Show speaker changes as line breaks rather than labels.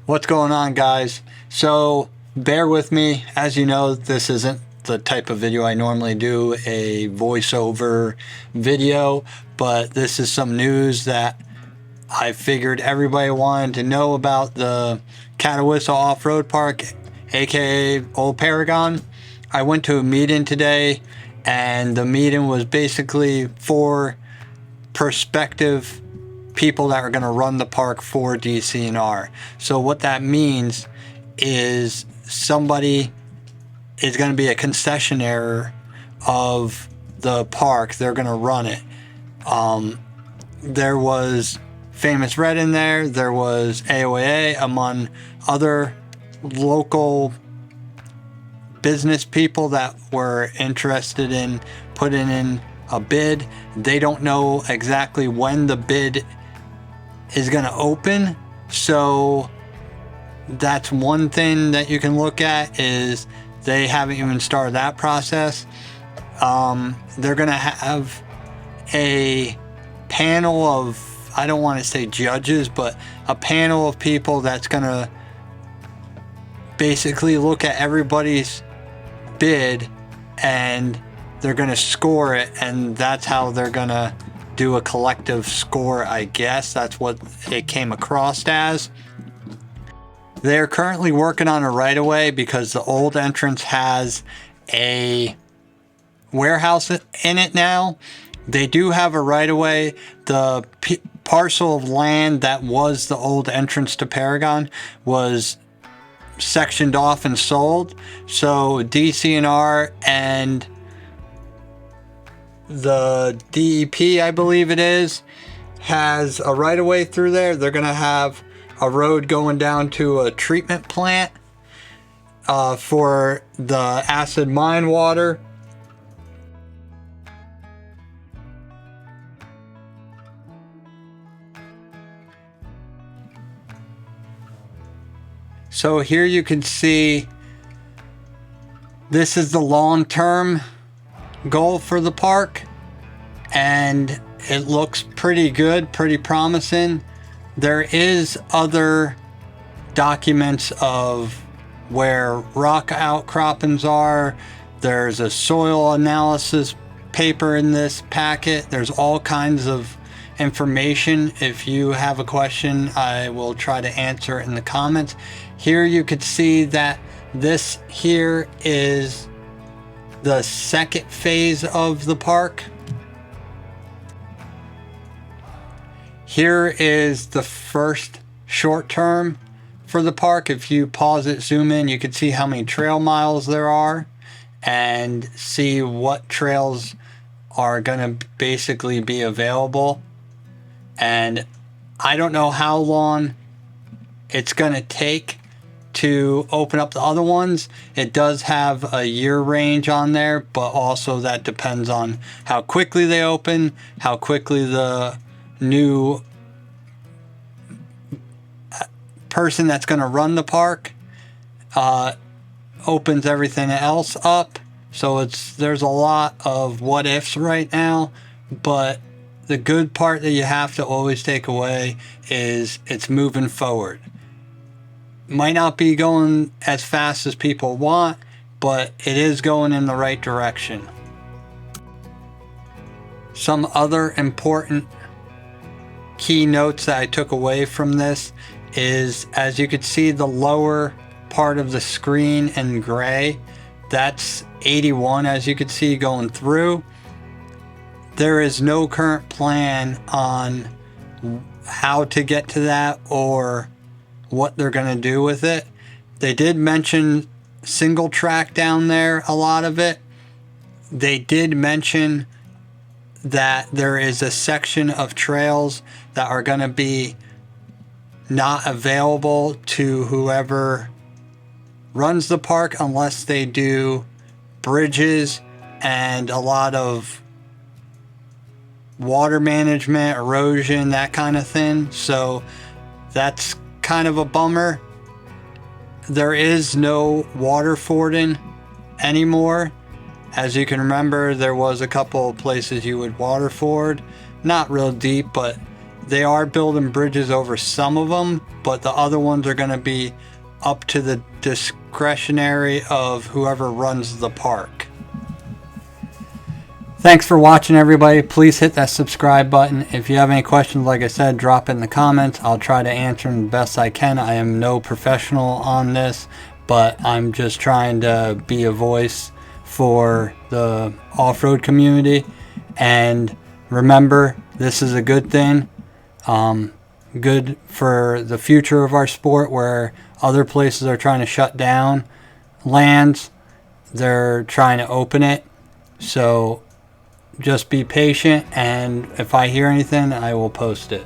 What's going on, guys? So bear with me. As you know, this isn't the type of video I normally do, a voiceover video, but this is some news that I figured everybody wanted to know about the Catawissa Off-Road Park, aka Old Paragon. I went to a meeting today, and the meeting was basically for prospective people that are going to run the park for DCNR. So what that means is somebody is going to be a concessionaire of the park. They're going to run it. There was Famous Red in there. There was AOA, among other local business people that were interested in putting in a bid. They don't know exactly when the bid is going to open, so that's one thing that you can look at, is they haven't even started that process. They're going to have a panel of, I don't want to say judges, but a panel of people that's going to basically look at everybody's bid, and they're going to score it, and that's how they're going to do a collective score, I guess. That's what it came across as. They're currently working on a right-of-way because the old entrance has a warehouse in it now. They do have a right-of-way. The parcel of land that was the old entrance to Paragon was sectioned off and sold. So DCNR and the DEP, I believe it is, has a right-of-way through there. They're going to have a road going down to a treatment plant for the acid mine water. So here you can see this is the long-term goal for the park, and it looks pretty good, pretty promising. There is other documents of where rock outcroppings are. There's a soil analysis paper in this packet. There's all kinds of information. If you have a question, I will try to answer it in the comments. Here you could see that this here is the second phase of the park. Here is the first short term for the park. If you pause it, zoom in, you can see how many trail miles there are and see what trails are going to basically be available. And I don't know how long it's going to take to open up the other ones. It does have a year range on there, but also that depends on how quickly they open, how quickly the new person that's going to run the park opens everything else up. So there's a lot of what ifs right now, but the good part that you have to always take away is it's moving forward. Might not be going as fast as people want, but it is going in the right direction. Some other important key notes that I took away from this is, as you can see, the lower part of the screen in gray, that's 81, as you can see going through. There is no current plan on how to get to that or what they're going to do with it. They did mention single track down there, a lot of it. They did mention that there is a section of trails that are going to be not available to whoever runs the park unless they do bridges and a lot of water management, erosion, that kind of thing. So that's kind of a bummer. There is no water fording anymore. As you can remember, there was a couple of places you would water ford, not real deep, but They are building bridges over some of them, but the other ones are going to be up to the discretionary of whoever runs the park. Thanks for watching, everybody. Please hit that subscribe button. If you have any questions, like I said, drop it in the comments. I'll try to answer them the best I can. I am no professional on this, but I'm just trying to be a voice for the off-road community. And remember, this is a good thing. Good for the future of our sport, where other places are trying to shut down lands. They're trying to open it. So just be patient, and if I hear anything, I will post it.